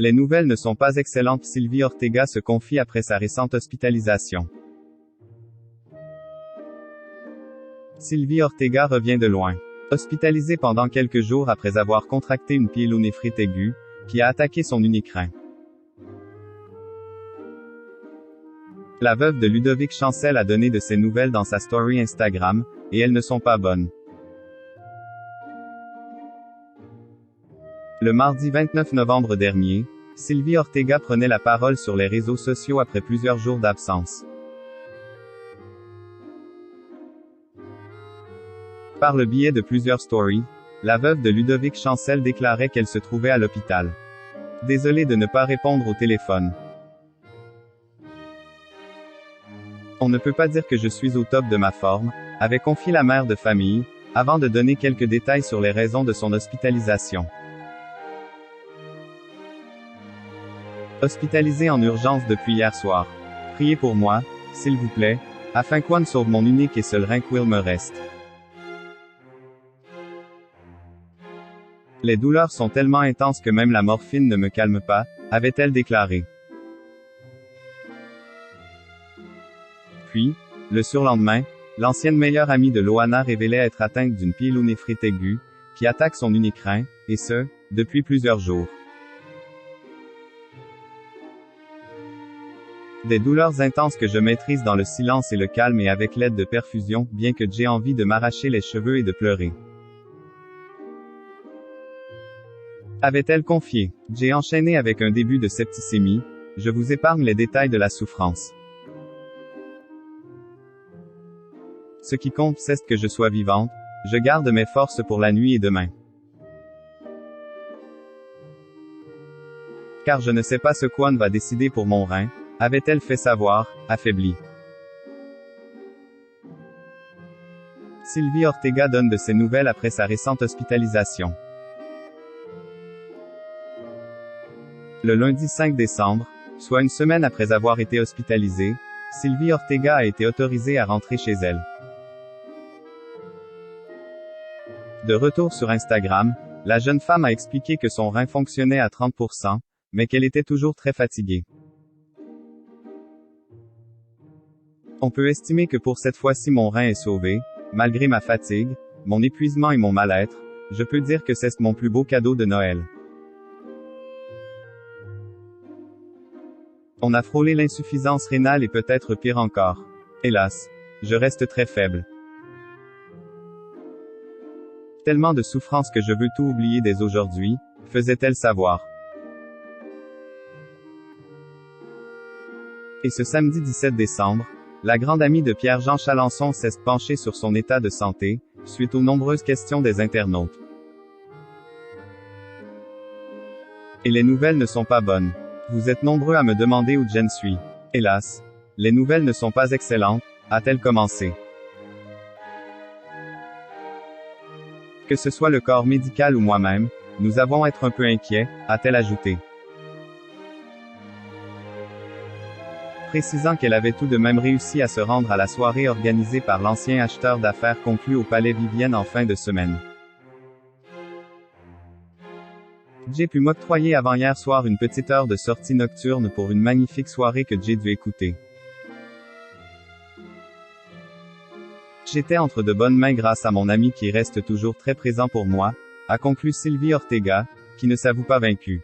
Les nouvelles ne sont pas excellentes. Sylvie Ortega se confie après sa récente hospitalisation. Sylvie Ortega revient de loin. Hospitalisée pendant quelques jours après avoir contracté une pyélonéphrite aiguë, qui a attaqué son unique rein. La veuve de Ludovic Chancel a donné de ses nouvelles dans sa story Instagram, et elles ne sont pas bonnes. Le mardi 29 novembre dernier, Sylvie Ortega prenait la parole sur les réseaux sociaux après plusieurs jours d'absence. Par le biais de plusieurs stories, la veuve de Ludovic Chancel déclarait qu'elle se trouvait à l'hôpital. Désolée de ne pas répondre au téléphone. On ne peut pas dire que je suis au top de ma forme, avait confié la mère de famille, avant de donner quelques détails sur les raisons de son hospitalisation. Hospitalisée en urgence depuis hier soir. Priez pour moi, s'il vous plaît, afin qu'One sauve mon unique et seul rein qu'il me reste. Les douleurs sont tellement intenses que même la morphine ne me calme pas, avait-elle déclaré. Puis, le surlendemain, l'ancienne meilleure amie de Loana révélait être atteinte d'une pyélonéphrite aiguë, qui attaque son unique rein, et ce, depuis plusieurs jours. Des douleurs intenses que je maîtrise dans le silence et le calme et avec l'aide de perfusion, bien que j'ai envie de m'arracher les cheveux et de pleurer. Avait-elle confié. J'ai enchaîné avec un début de septicémie, je vous épargne les détails de la souffrance. Ce qui compte c'est que je sois vivante, je garde mes forces pour la nuit et demain. Car je ne sais pas ce qu'One va décider pour mon rein, avait-elle fait savoir, affaiblie. Sylvie Ortega donne de ses nouvelles après sa récente hospitalisation. Le lundi 5 décembre, soit une semaine après avoir été hospitalisée, Sylvie Ortega a été autorisée à rentrer chez elle. De retour sur Instagram, la jeune femme a expliqué que son rein fonctionnait à 30%, mais qu'elle était toujours très fatiguée. On peut estimer que pour cette fois-ci mon rein est sauvé, malgré ma fatigue, mon épuisement et mon mal-être, je peux dire que c'est mon plus beau cadeau de Noël. On a frôlé l'insuffisance rénale et peut-être pire encore. Hélas, je reste très faible. Tellement de souffrance que je veux tout oublier dès aujourd'hui, faisait-elle savoir. Et ce samedi 17 décembre, la grande amie de Pierre-Jean Chalençon s'est penchée sur son état de santé, suite aux nombreuses questions des internautes. Et les nouvelles ne sont pas bonnes. Vous êtes nombreux à me demander où Jen suis. Hélas, les nouvelles ne sont pas excellentes, a-t-elle commencé. Que ce soit le corps médical ou moi-même, nous avons être un peu inquiets, a-t-elle ajouté. Précisant qu'elle avait tout de même réussi à se rendre à la soirée organisée par l'ancien acheteur d'affaires conclu au Palais Vivienne en fin de semaine. J'ai pu m'octroyer avant hier soir une petite heure de sortie nocturne pour une magnifique soirée que j'ai dû écouter. J'étais entre de bonnes mains grâce à mon ami qui reste toujours très présent pour moi, a conclu Sylvie Ortega, qui ne s'avoue pas vaincue.